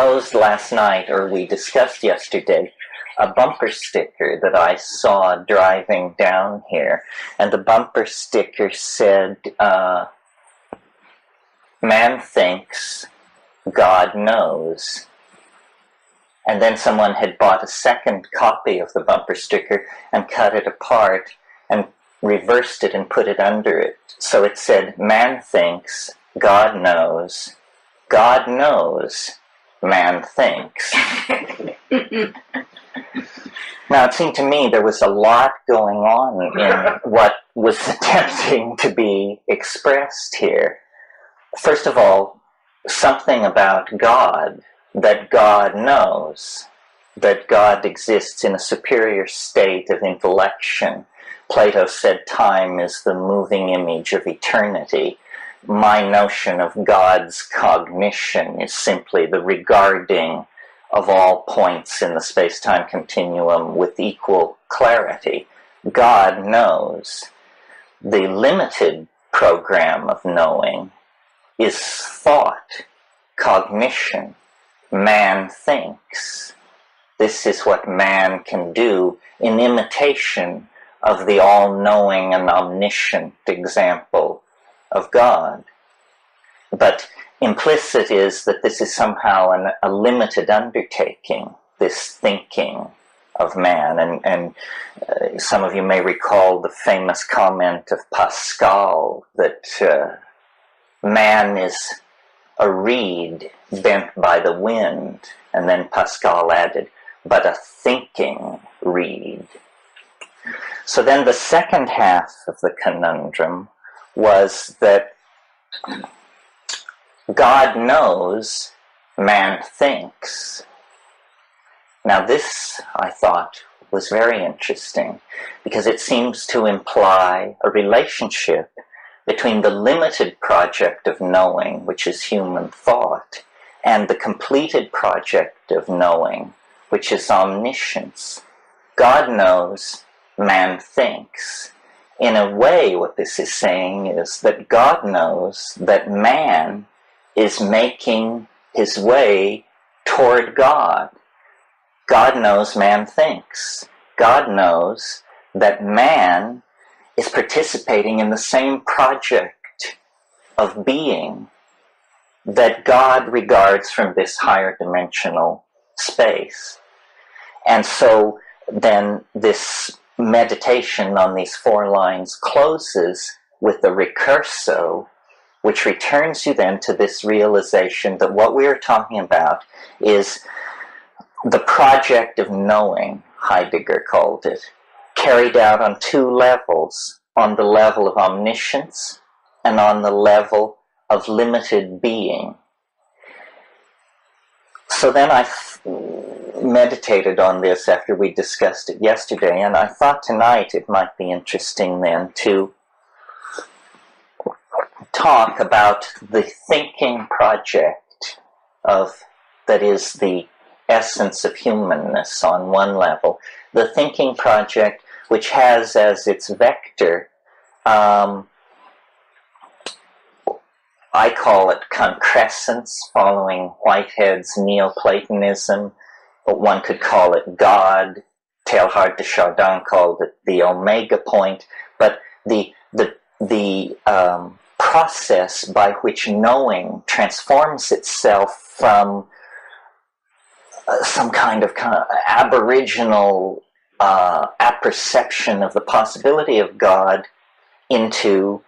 proposed last night, or we discussed yesterday, a bumper sticker that I saw driving down here. And the bumper sticker said, man thinks, God knows. And then someone had bought a second copy of the bumper sticker and cut it apart and reversed it and put it under it. So it said, man thinks, God knows, man thinks. Now, it seemed to me there was a lot going on in what was attempting to be expressed here. First of all, something about God, that God knows, that God exists in a superior state of intellection. Plato said time is the moving image of eternity. My notion of God's cognition is simply the regarding of all points in the space-time continuum with equal clarity. God knows. The limited program of knowing is thought, cognition. Man thinks. This is what man can do in imitation of the all-knowing and omniscient example of God. But implicit is that this is somehow a limited undertaking, this thinking of man. And some of you may recall the famous comment of Pascal that man is a reed bent by the wind. And then Pascal added, but a thinking reed. So then the second half of the conundrum was that God knows, man thinks. Now this, I thought, was very interesting because it seems to imply a relationship between the limited project of knowing, which is human thought, and the completed project of knowing, which is omniscience. God knows, man thinks. In a way, what this is saying is that God knows that man is making his way toward God. God knows, man thinks. God knows that man is participating in the same project of being that God regards from this higher dimensional space. And so then this meditation on these 4 lines closes with the recurso, which returns you then to this realization that what we are talking about is the project of knowing, Heidegger called it, carried out on 2 levels, on the level of omniscience and on the level of limited being. So then I meditated on this after we discussed it yesterday, and I thought tonight it might be interesting then to talk about the thinking project that is the essence of humanness on one level, the thinking project which has as its vector, I call it concrescence, following Whitehead's Neoplatonism, but one could call it God. Teilhard de Chardin called it the omega point, but the process by which knowing transforms itself from some kind of aboriginal apperception of the possibility of God into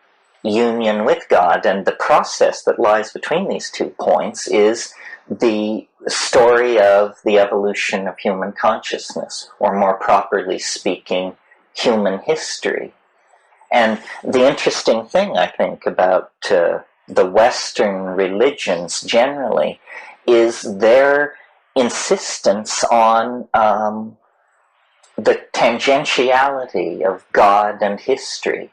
union with God. And the process that lies between these 2 points is the story of the evolution of human consciousness, or more properly speaking, human history. And the interesting thing, I think, about the Western religions generally is their insistence on the tangentiality of God and history,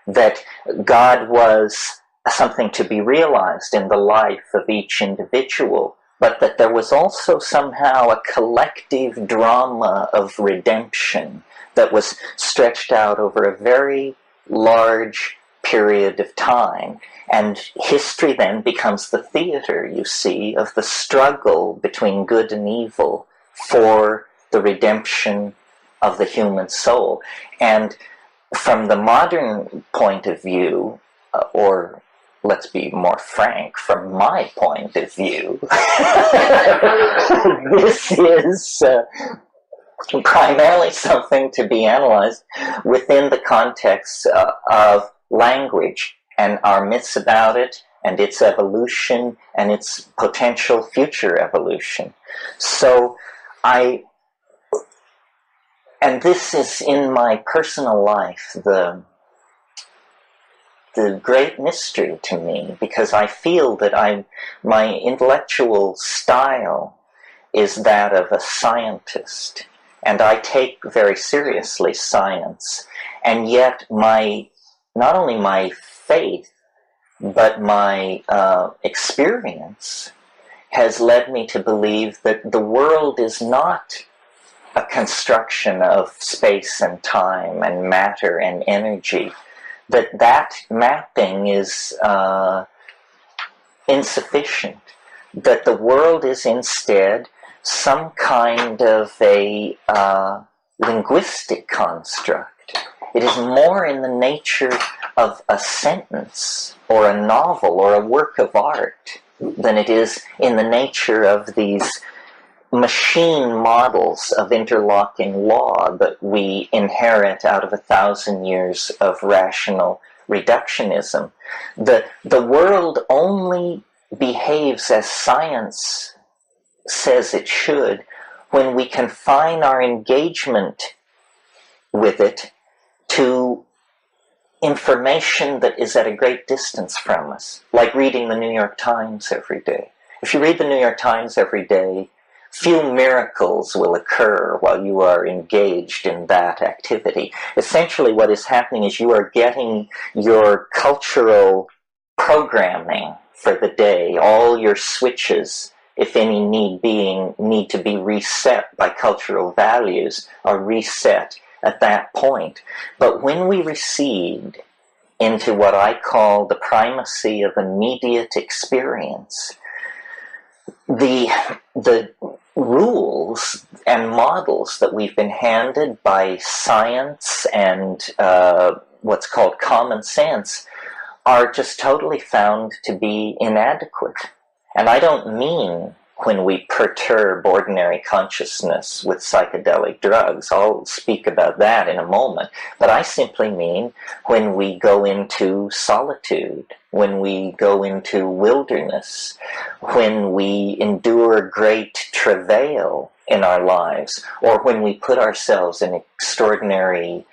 that God was something to be realized in the life of each individual, but that there was also somehow a collective drama of redemption that was stretched out over a very large period of time. And history then becomes the theater, you see, of the struggle between good and evil for the redemption of the human soul. And from the modern point of view, or let's be more frank, from my point of view, this is primarily something to be analyzed within the context of language and our myths about it and its evolution and its potential future evolution. So and this is in my personal life the great mystery to me, because I feel that my intellectual style is that of a scientist, and I take very seriously science, and yet not only my faith, but my experience has led me to believe that the world is not a construction of space and time and matter and energy, that mapping is insufficient, that the world is instead some kind of a linguistic construct. It is more in the nature of a sentence or a novel or a work of art than it is in the nature of these machine models of interlocking law that we inherit out of 1,000 years of rational reductionism. The world only behaves as science says it should when we confine our engagement with it to information that is at a great distance from us, like reading the New York Times every day. If you read the New York Times every day, few miracles will occur while you are engaged in that activity. Essentially what is happening is you are getting your cultural programming for the day, all your switches, if any need to be reset by cultural values, are reset at that point. But when we recede into what I call the primacy of immediate experience, the rules and models that we've been handed by science and what's called common sense are just totally found to be inadequate. And I don't mean when we perturb ordinary consciousness with psychedelic drugs. I'll speak about that in a moment. But I simply mean when we go into solitude, when we go into wilderness, when we endure great travail in our lives, or when we put ourselves in extraordinary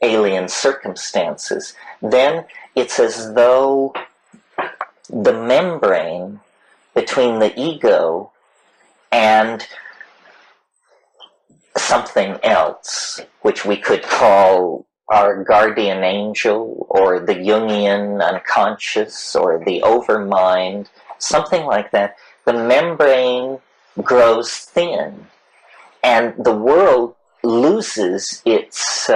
alien circumstances, then it's as though the membrane between the ego and something else, which we could call our guardian angel or the Jungian unconscious or the overmind, something like that, the membrane grows thin and the world loses its,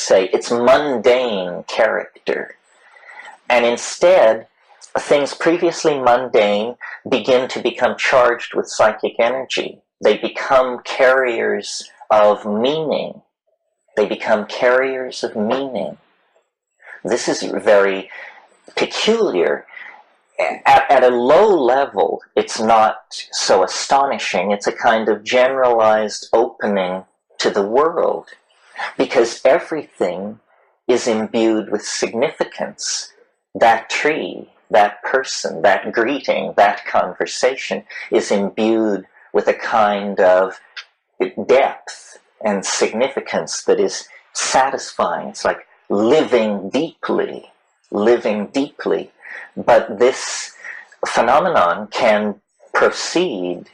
its mundane character. And instead, things previously mundane begin to become charged with psychic energy. They become carriers of meaning. They become carriers of meaning. This is very peculiar. At a low level, it's not so astonishing. It's a kind of generalized opening to the world, because everything is imbued with significance. That tree, that person, that greeting, that conversation is imbued with a kind of depth and significance that is satisfying. It's like living deeply. But this phenomenon can proceed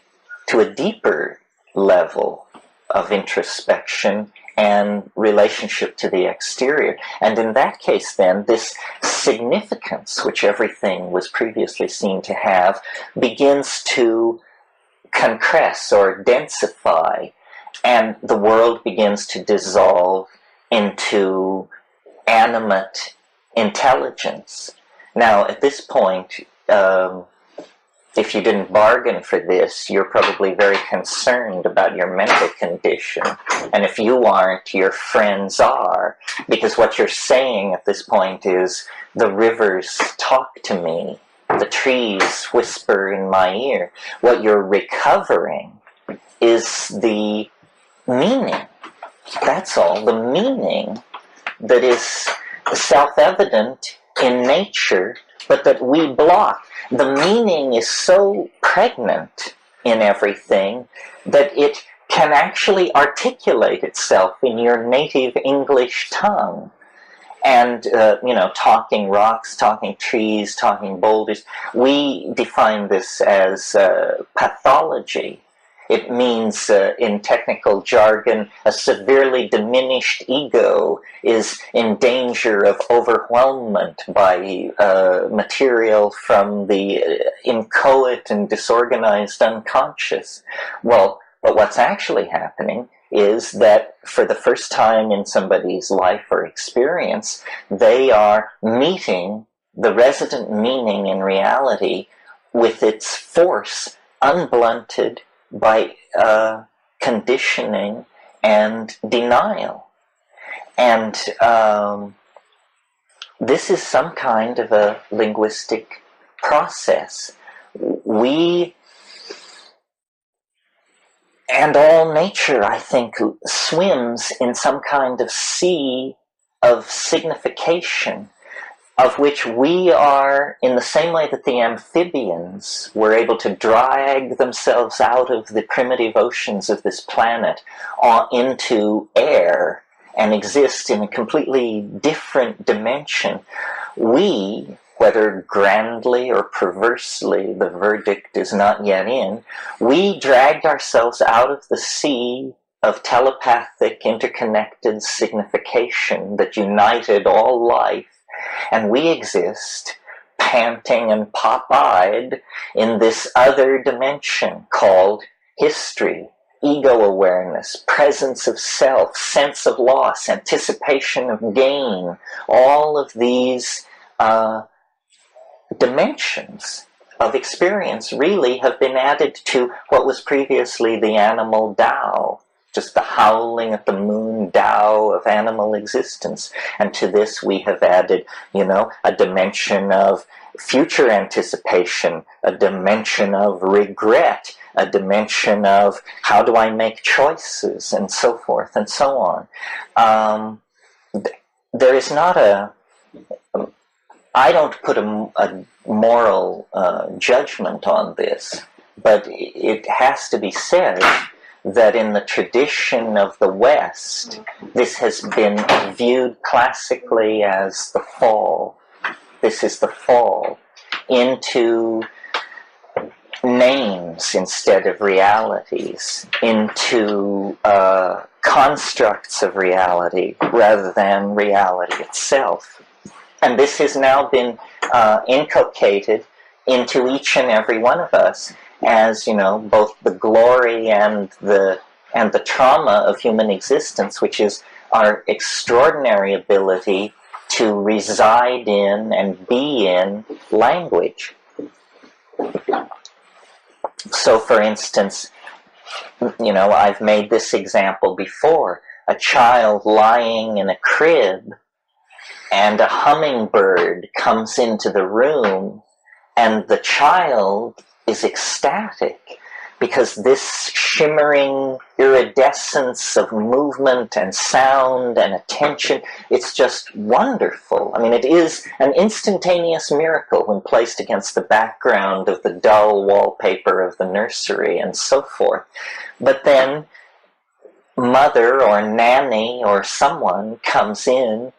to a deeper level of introspection and relationship to the exterior. And in that case, then, this significance, which everything was previously seen to have, begins to compress or densify, and the world begins to dissolve into animate intelligence. Now, at this point, if you didn't bargain for this, you're probably very concerned about your mental condition. And if you aren't, your friends are. Because what you're saying at this point is, the rivers talk to me, the trees whisper in my ear. What you're recovering is the meaning. That's all. The meaning that is self-evident in nature, but that we block. The meaning is so pregnant in everything that it can actually articulate itself in your native English tongue. And, talking rocks, talking trees, talking boulders, we define this as pathology. It means, in technical jargon, a severely diminished ego is in danger of overwhelmment by material from the inchoate and disorganized unconscious. Well, but what's actually happening is that for the first time in somebody's life or experience, they are meeting the resident meaning in reality with its force, unblunted by conditioning and denial. And this is some kind of a linguistic process. We, and all nature, I think, swims in some kind of sea of signification, of which we are, in the same way that the amphibians were able to drag themselves out of the primitive oceans of this planet into air and exist in a completely different dimension. We, whether grandly or perversely, the verdict is not yet in, we dragged ourselves out of the sea of telepathic, interconnected signification that united all life, and we exist, panting and pop-eyed, in this other dimension called history, ego awareness, presence of self, sense of loss, anticipation of gain. All of these dimensions of experience really have been added to what was previously the animal Tao, just the howling at the moon Tao of animal existence. And to this we have added, a dimension of future anticipation, a dimension of regret, a dimension of how do I make choices, and so forth and so on. There is not I don't put a moral judgment on this, but it has to be said that in the tradition of the West, this has been viewed classically as the fall. This is the fall into names instead of realities, into constructs of reality rather than reality itself. And this has now been inculcated into each and every one of us as, both the glory and the trauma of human existence, which is our extraordinary ability to reside in and be in language. So, for instance, I've made this example before. A child lying in a crib, and a hummingbird comes into the room, and the child is ecstatic because this shimmering iridescence of movement and sound and attention, it's just wonderful. I mean, it is an instantaneous miracle when placed against the background of the dull wallpaper of the nursery and so forth. But then mother or nanny or someone comes in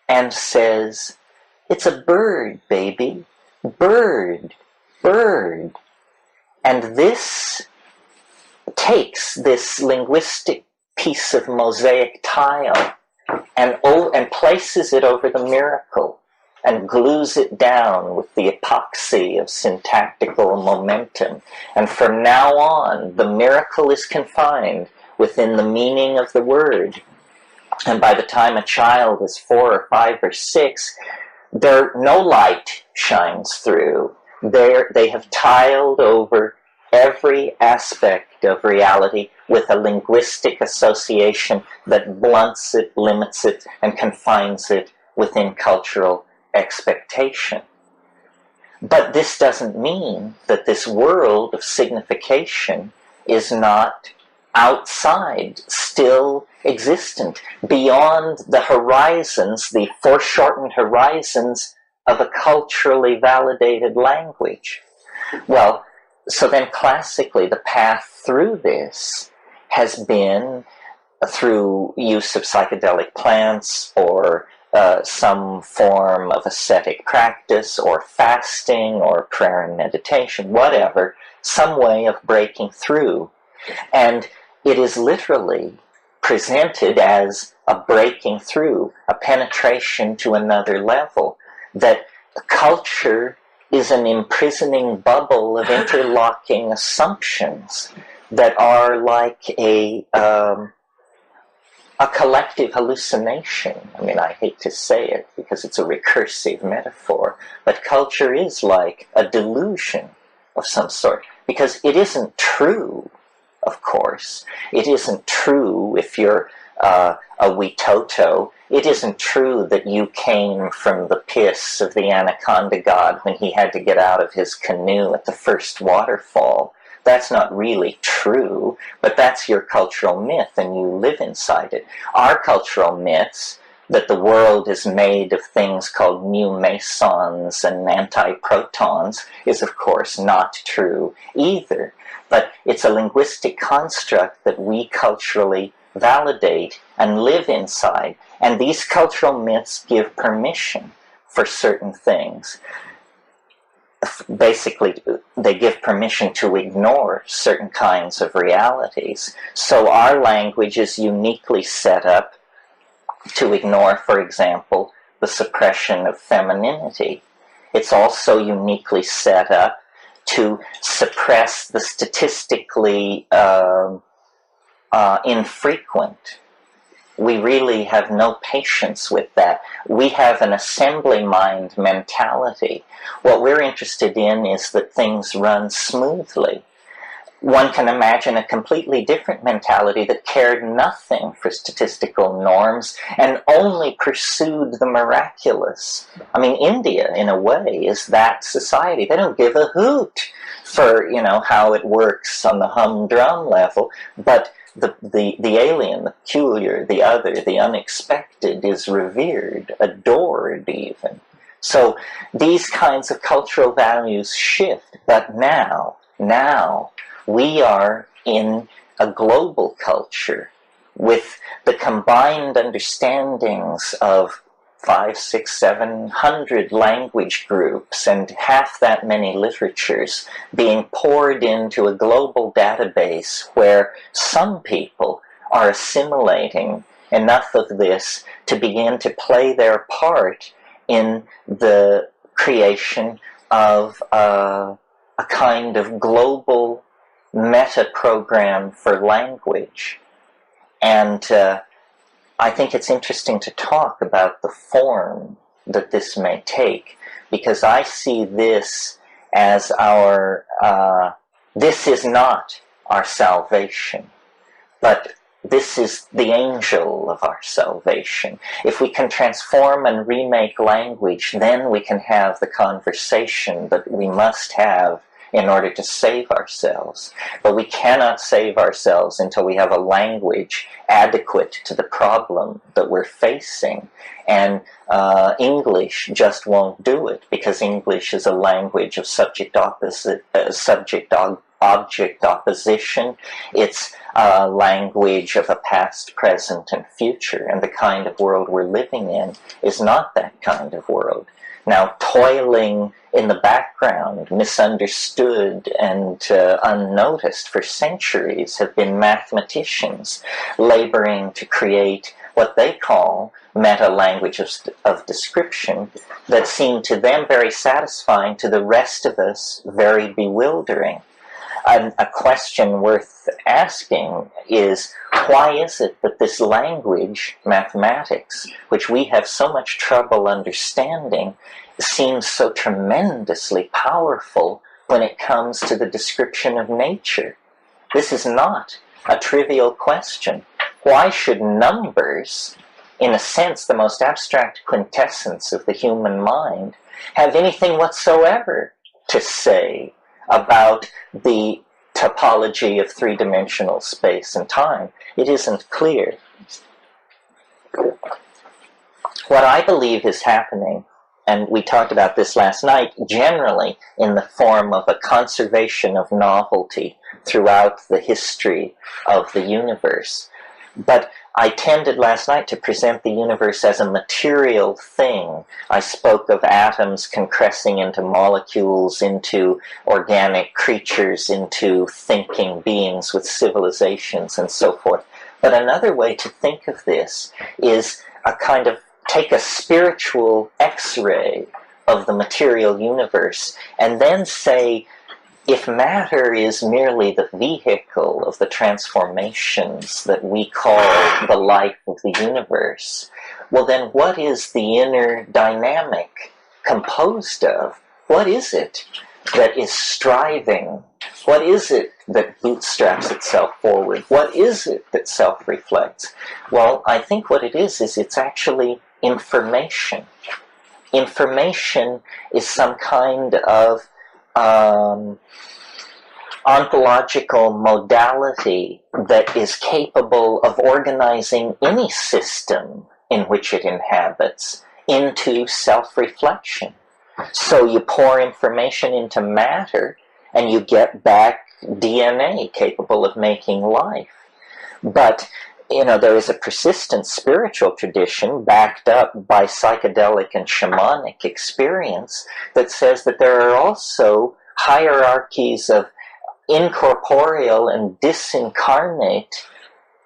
and says, "It's a bird, baby. Bird, bird." And this takes this linguistic piece of mosaic tile and places it over the miracle and glues it down with the epoxy of syntactical momentum. And from now on, the miracle is confined within the meaning of the word. And by the time a child is 4 or 5 or 6, no light shines through. They have tiled over every aspect of reality with a linguistic association that blunts it, limits it, and confines it within cultural expectation. But this doesn't mean that this world of signification is not outside, still existent, beyond the horizons, the foreshortened horizons of a culturally validated language. Well, so then classically the path through this has been through use of psychedelic plants or some form of ascetic practice or fasting or prayer and meditation, whatever, some way of breaking through. And it is literally presented as a breaking through, a penetration to another level, that culture is an imprisoning bubble of interlocking assumptions that are like a collective hallucination. I mean, I hate to say it because it's a recursive metaphor, but culture is like a delusion of some sort, because it isn't true, of course. It isn't true if you're a Witoto. It isn't true that you came from the piss of the anaconda god when he had to get out of his canoe at the first waterfall. That's not really true, but that's your cultural myth, and you live inside it. Our cultural myths, that the world is made of things called new mesons and antiprotons, is of course not true either. But it's a linguistic construct that we culturally validate and live inside. And these cultural myths give permission for certain things. Basically, they give permission to ignore certain kinds of realities. So our language is uniquely set up to ignore, for example, the suppression of femininity. It's also uniquely set up to suppress the statistically infrequent. We really have no patience with that. We have an assembly mind mentality. What we're interested in is that things run smoothly. One can imagine a completely different mentality that cared nothing for statistical norms and only pursued the miraculous. I mean, India, in a way, is that society. They don't give a hoot for, how it works on the humdrum level, but the alien, the peculiar, the other, the unexpected is revered, adored even. So these kinds of cultural values shift, but now, we are in a global culture with the combined understandings of 500, 600, 700 language groups and half that many literatures being poured into a global database where some people are assimilating enough of this to begin to play their part in the creation of a kind of global meta program for language. And I think it's interesting to talk about the form that this may take, because I see this as this is not our salvation, but this is the angel of our salvation. If we can transform and remake language, then we can have the conversation that we must have in order to save ourselves. But we cannot save ourselves until we have a language adequate to the problem that we're facing. And English just won't do it, because English is a language of subject-object opposition. It's a language of a past, present, and future. And the kind of world we're living in is not that kind of world. Now, toiling in the background, misunderstood and unnoticed for centuries, have been mathematicians laboring to create what they call meta-languages of description that seem to them very satisfying, to the rest of us very bewildering. A question worth asking is, Why is it that this language, mathematics, which we have so much trouble understanding, seems so tremendously powerful when it comes to the description of nature? This is not a trivial question. Why should numbers, in a sense the most abstract quintessence of the human mind, have anything whatsoever to say about the topology of three-dimensional space and time? It isn't clear. What I believe is happening, and we talked about this last night, generally in the form of a conservation of novelty throughout the history of the universe. But I tended last night to present the universe as a material thing. I spoke of atoms compressing into molecules, into organic creatures, into thinking beings with civilizations and so forth. But another way to think of this is a kind of take a spiritual X-ray of the material universe and then say, if matter is merely the vehicle of the transformations that we call the life of the universe, well then what is the inner dynamic composed of? What is it that is striving? What is it that bootstraps itself forward? What is it that self-reflects? Well, I think what it is it's actually information. Information is some kind of ontological modality that is capable of organizing any system in which it inhabits into self-reflection. So you pour information into matter and you get back DNA capable of making life. But there is a persistent spiritual tradition backed up by psychedelic and shamanic experience that says that there are also hierarchies of incorporeal and disincarnate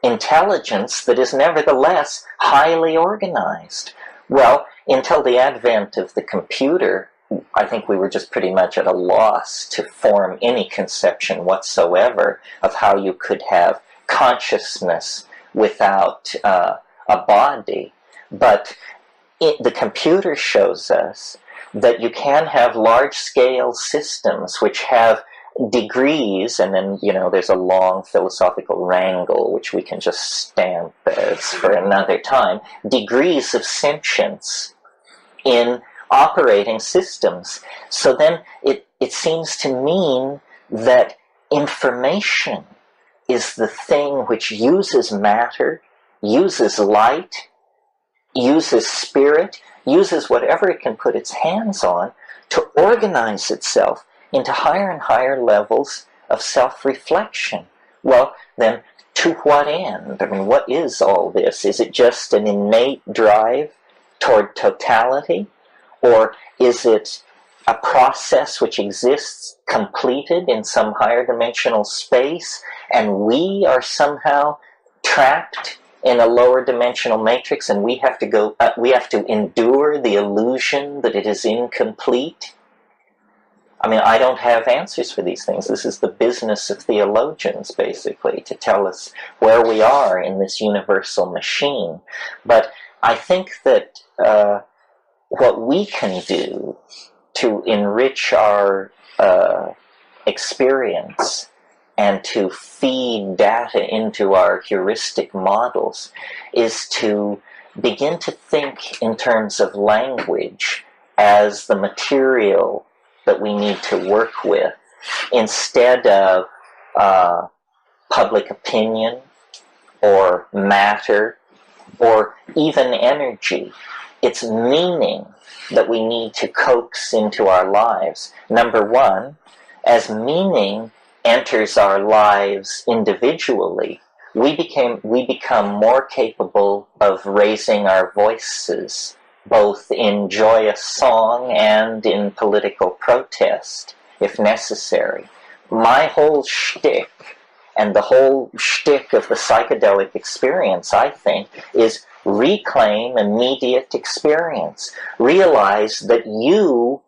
intelligence that is nevertheless highly organized. Well, until the advent of the computer, I think we were just pretty much at a loss to form any conception whatsoever of how you could have consciousness without a body. But the computer shows us that you can have large-scale systems which have degrees, and then, there's a long philosophical wrangle which we can just stamp as for another time, degrees of sentience in operating systems. So then it seems to mean that information is the thing which uses matter, uses light, uses spirit, uses whatever it can put its hands on to organize itself into higher and higher levels of self-reflection. Well, then, to what end? I mean, what is all this? Is it just an innate drive toward totality? Or is it a process which exists completed in some higher dimensional space, and we are somehow trapped in a lower dimensional matrix, and we have to endure the illusion that it is incomplete? I mean, I don't have answers for these things. This is the business of theologians, basically, to tell us where we are in this universal machine. But I think that what we can do to enrich our experience and to feed data into our heuristic models is to begin to think in terms of language as the material that we need to work with, instead of public opinion or matter or even energy. It's meaning that we need to coax into our lives. Number one, as meaning enters our lives individually, we become more capable of raising our voices, both in joyous song and in political protest, if necessary. My whole shtick, and the whole shtick of the psychedelic experience, I think, is reclaim immediate experience. Realize that you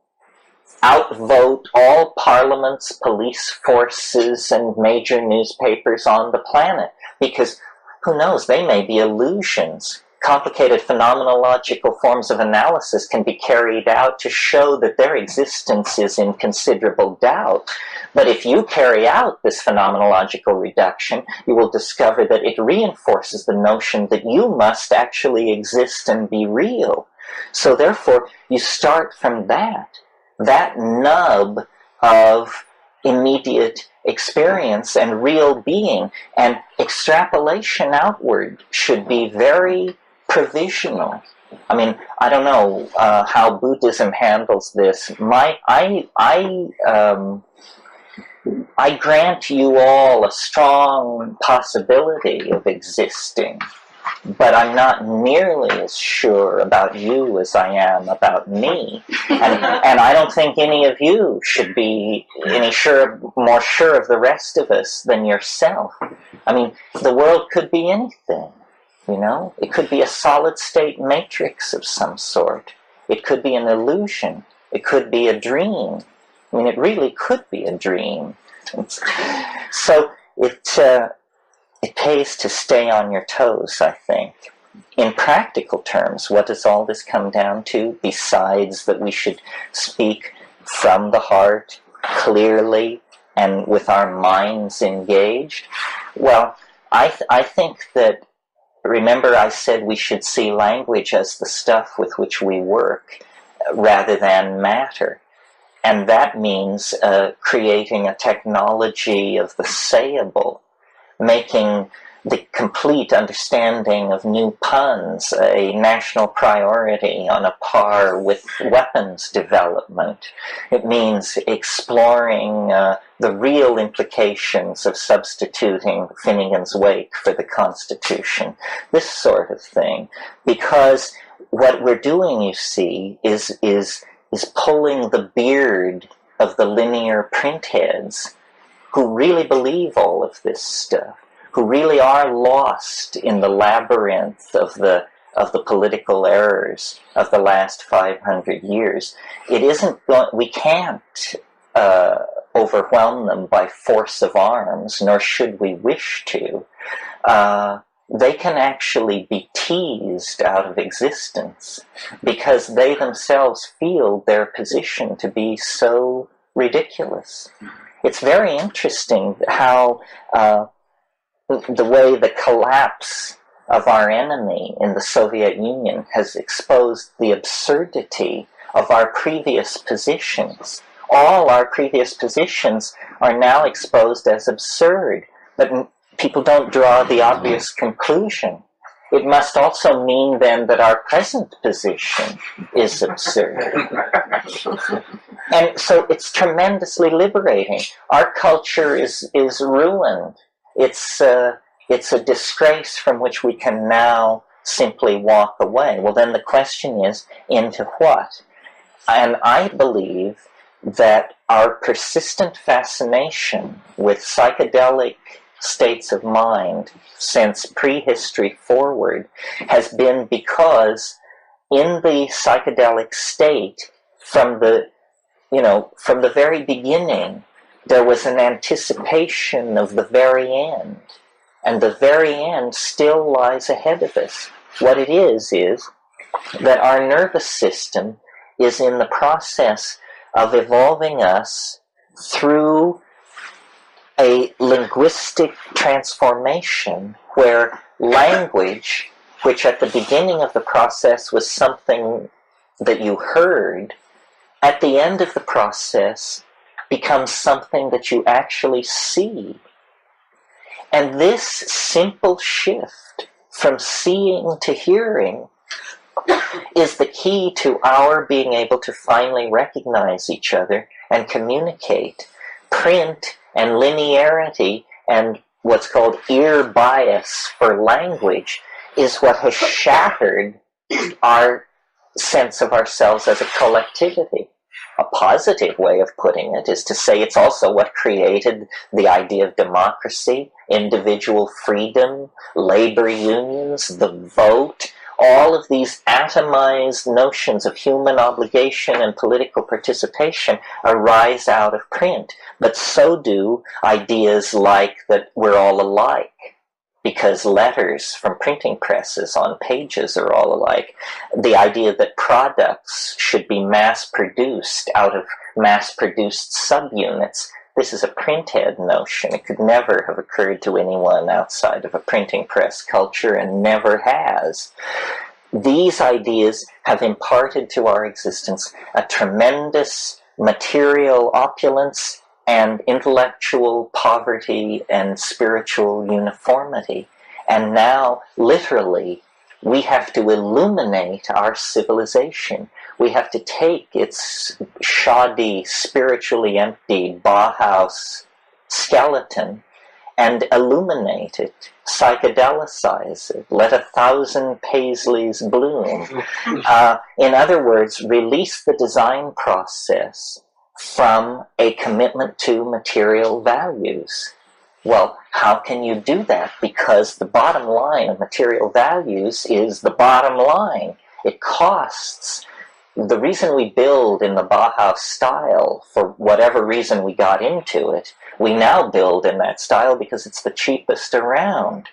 outvote all parliaments, police forces, and major newspapers on the planet. Because who knows, they may be illusions. Complicated phenomenological forms of analysis can be carried out to show that their existence is in considerable doubt. But if you carry out this phenomenological reduction, you will discover that it reinforces the notion that you must actually exist and be real. So therefore, you start from that nub of immediate experience and real being, and extrapolation outward should be very provisional. I mean, I don't know how Buddhism handles this. I grant you all a strong possibility of existing, but I'm not nearly as sure about you as I am about me. And I don't think any of you should be more sure of the rest of us than yourself. I mean, the world could be anything, you know? It could be a solid-state matrix of some sort. It could be an illusion. It could be a dream. I mean, it really could be a dream. So it pays to stay on your toes, I think. In practical terms, what does all this come down to, besides that we should speak from the heart, clearly, and with our minds engaged? Well, I think that, remember I said we should see language as the stuff with which we work, rather than matter. And that means creating a technology of the sayable, making the complete understanding of new puns a national priority on a par with weapons development. It means exploring the real implications of substituting Finnegan's Wake for the Constitution, this sort of thing. Because what we're doing, you see, is pulling the beard of the linear printheads who really believe all of this stuff, who really are lost in the labyrinth of the political errors of the last 500 years. We can't overwhelm them by force of arms, nor should we wish to. They can actually be teased out of existence because they themselves feel their position to be so ridiculous. It's very interesting how the way the collapse of our enemy in the Soviet Union has exposed the absurdity of our previous positions. All our previous positions are now exposed as absurd, but people don't draw the obvious conclusion. It must also mean then that our present position is absurd. And so it's tremendously liberating. Our culture is ruined. It's a disgrace from which we can now simply walk away. Well, then the question is, into what? And I believe that our persistent fascination with psychedelic states of mind since prehistory forward has been because in the psychedelic state, from the very beginning, there was an anticipation of the very end, and the very end still lies ahead of us. What it is that our nervous system is in the process of evolving us through a linguistic transformation where language, which at the beginning of the process was something that you heard, at the end of the process becomes something that you actually see. And this simple shift from seeing to hearing is the key to our being able to finally recognize each other and communicate. Print and linearity and what's called ear bias for language is what has shattered our sense of ourselves as a collectivity. A positive way of putting it is to say it's also what created the idea of democracy, individual freedom, labor unions, the vote. All of these atomized notions of human obligation and political participation arise out of print. But so do ideas like that we're all alike, because letters from printing presses on pages are all alike. The idea that products should be mass-produced out of mass-produced subunits, this is a printhead notion. It could never have occurred to anyone outside of a printing press culture, and never has. These ideas have imparted to our existence a tremendous material opulence and intellectual poverty and spiritual uniformity. And now, literally, we have to illuminate our civilization. We have to take its shoddy, spiritually empty Bauhaus skeleton and illuminate it, psychedelicize it, let 1,000 paisleys bloom. In other words, release the design process from a commitment to material values. Well, how can you do that? Because the bottom line of material values is the bottom line. It costs. The reason we build in the Bauhaus style, for whatever reason we got into it, we now build in that style because it's the cheapest around.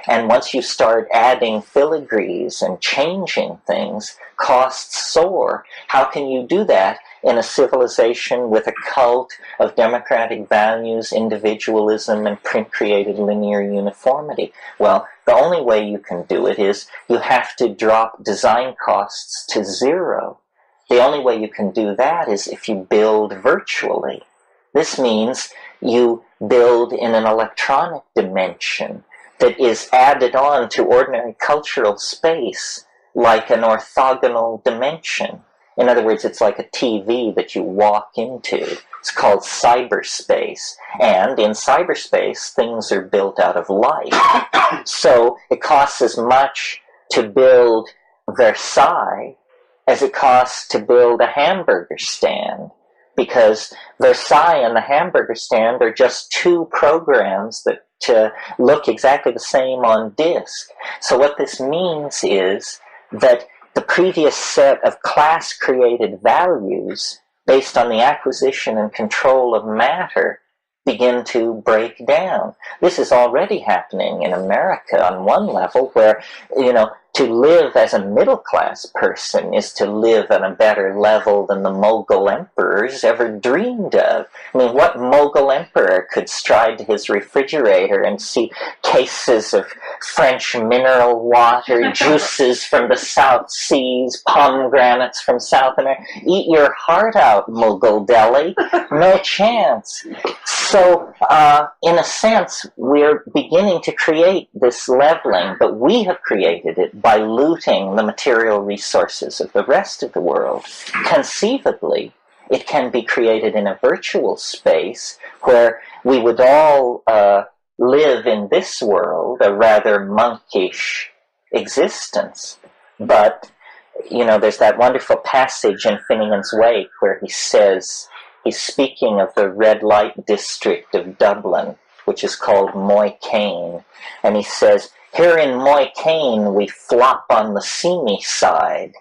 And once you start adding filigrees and changing things, costs soar. How can you do that in a civilization with a cult of democratic values, individualism, and print-created linear uniformity? Well, the only way you can do it is you have to drop design costs to zero. The only way you can do that is if you build virtually. This means you build in an electronic dimension that is added on to ordinary cultural space like an orthogonal dimension. In other words, it's like a TV that you walk into. It's called cyberspace. And in cyberspace, things are built out of light. So it costs as much to build Versailles as it costs to build a hamburger stand. Because Versailles and the hamburger stand are just two programs that look exactly the same on disk. So what this means is that the previous set of class-created values based on the acquisition and control of matter begin to break down. This is already happening in America on one level where, to live as a middle-class person is to live on a better level than the Mughal emperors ever dreamed of. I mean, what Mughal emperor could stride to his refrigerator and see cases of French mineral water, juices from the South Seas, pomegranates from South America? Eat your heart out, Mughal Delhi. No chance. So, in a sense, we're beginning to create this leveling, but we have created it by looting the material resources of the rest of the world. Conceivably, it can be created in a virtual space where we would all live in this world, a rather monkish existence. But, there's that wonderful passage in Finnegan's Wake where he says, he's speaking of the red light district of Dublin, which is called Moycane, and he says, "Here in Moycane we flop on the seamy side,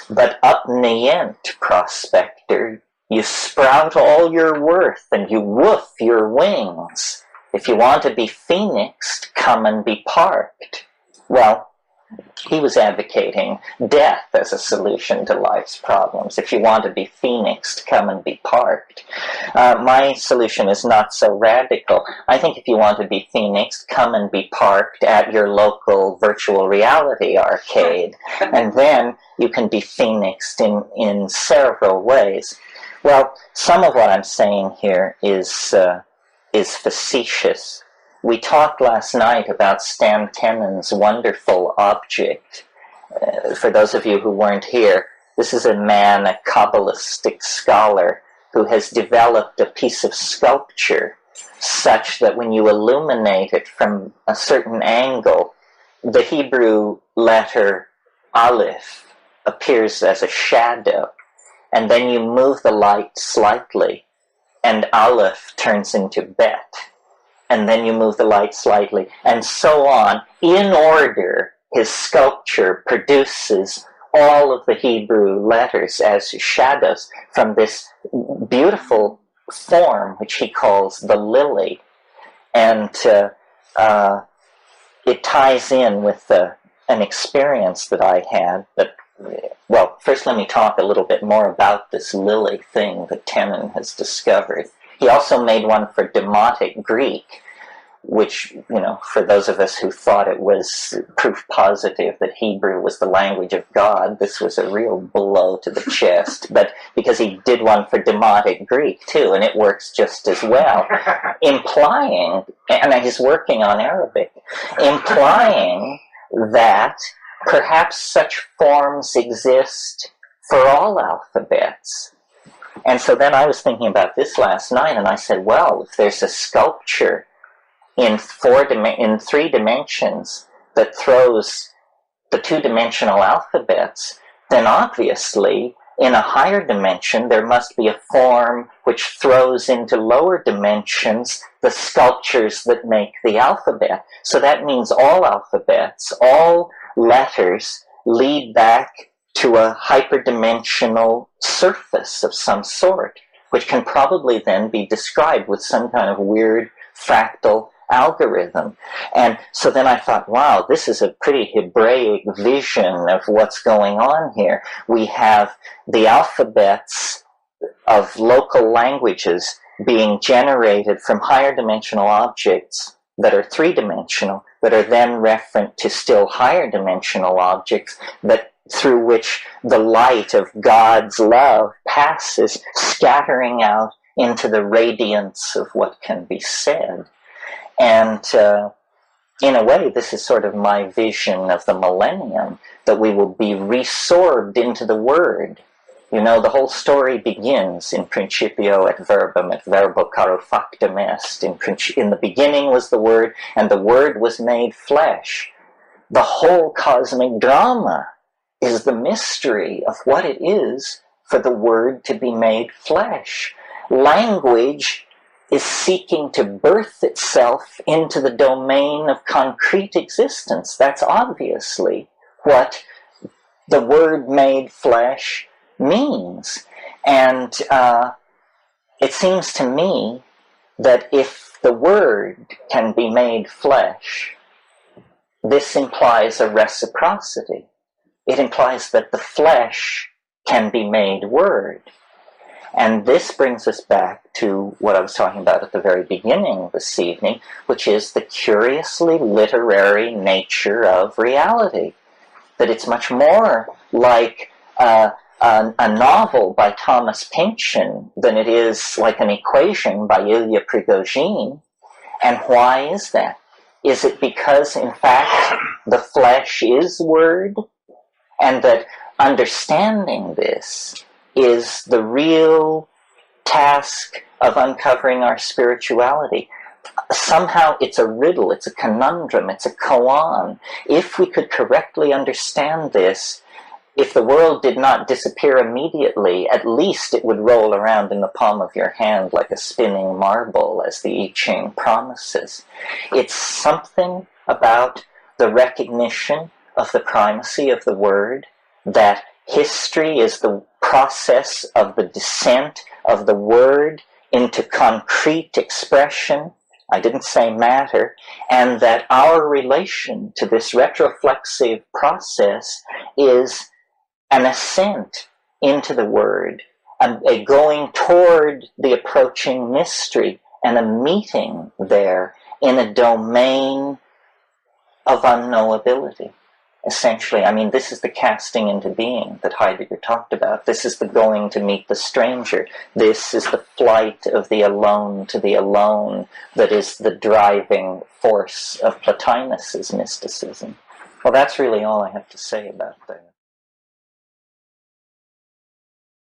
but up Nient, prospector, you sprout all your worth and you woof your wings. If you want to be phoenixed, come and be parked." Well, he was advocating death as a solution to life's problems. If you want to be phoenixed, come and be parked. My solution is not so radical. I think if you want to be phoenixed, come and be parked at your local virtual reality arcade. And then you can be phoenixed in several ways. Well, some of what I'm saying here is facetious. We talked last night about Stan Tennant's wonderful object. For those of you who weren't here, this is a man, a Kabbalistic scholar, who has developed a piece of sculpture such that when you illuminate it from a certain angle, the Hebrew letter Aleph appears as a shadow, and then you move the light slightly, and Aleph turns into Bet. And then you move the light slightly, and so on. In order, his sculpture produces all of the Hebrew letters as shadows from this beautiful form, which he calls the lily. And it ties in with an experience that I had that, well, first let me talk a little bit more about this lily thing that Tenon has discovered. He also made one for Demotic Greek, which, for those of us who thought it was proof positive that Hebrew was the language of God, this was a real blow to the chest. But because he did one for Demotic Greek, too, and it works just as well, implying, and he's working on Arabic, implying that perhaps such forms exist for all alphabets. And so then I was thinking about this last night, and I said, well, if there's a sculpture in 3 dimensions that throws the 2-dimensional alphabets, then obviously in a higher dimension there must be a form which throws into lower dimensions the sculptures that make the alphabet. So that means all alphabets, all letters lead back to a hyperdimensional surface of some sort, which can probably then be described with some kind of weird fractal algorithm. And so then I thought, wow, this is a pretty Hebraic vision of what's going on here. We have the alphabets of local languages being generated from higher dimensional objects that are 3-dimensional, that are then referent to still higher dimensional objects that through which the light of God's love passes, scattering out into the radiance of what can be said. And in a way, this is sort of my vision of the millennium, that we will be resorbed into the Word. The whole story begins in principio et verbum, et verbo caro factum est. In the beginning was the Word, and the Word was made flesh. The whole cosmic drama is the mystery of what it is for the Word to be made flesh. Language is seeking to birth itself into the domain of concrete existence. That's obviously what the Word made flesh means. And it seems to me that if the Word can be made flesh, this implies a reciprocity. It implies that the flesh can be made Word. And this brings us back to what I was talking about at the very beginning this evening, which is the curiously literary nature of reality. That it's much more like a novel by Thomas Pynchon than it is like an equation by Ilya Prigogine. And why is that? Is it because, in fact, the flesh is Word? And that understanding this is the real task of uncovering our spirituality. Somehow it's a riddle, it's a conundrum, it's a koan. If we could correctly understand this, if the world did not disappear immediately, at least it would roll around in the palm of your hand like a spinning marble, as the I Ching promises. It's something about the recognition of the primacy of the Word, that history is the process of the descent of the Word into concrete expression. I didn't say matter. And that our relation to this retroflexive process is an ascent into the Word, a going toward the approaching mystery, and a meeting there in a domain of unknowability. Essentially, this is the casting into being that Heidegger talked about. This is the going to meet the stranger. This is the flight of the alone to the alone that is the driving force of Plotinus's mysticism. Well, that's really all I have to say about that.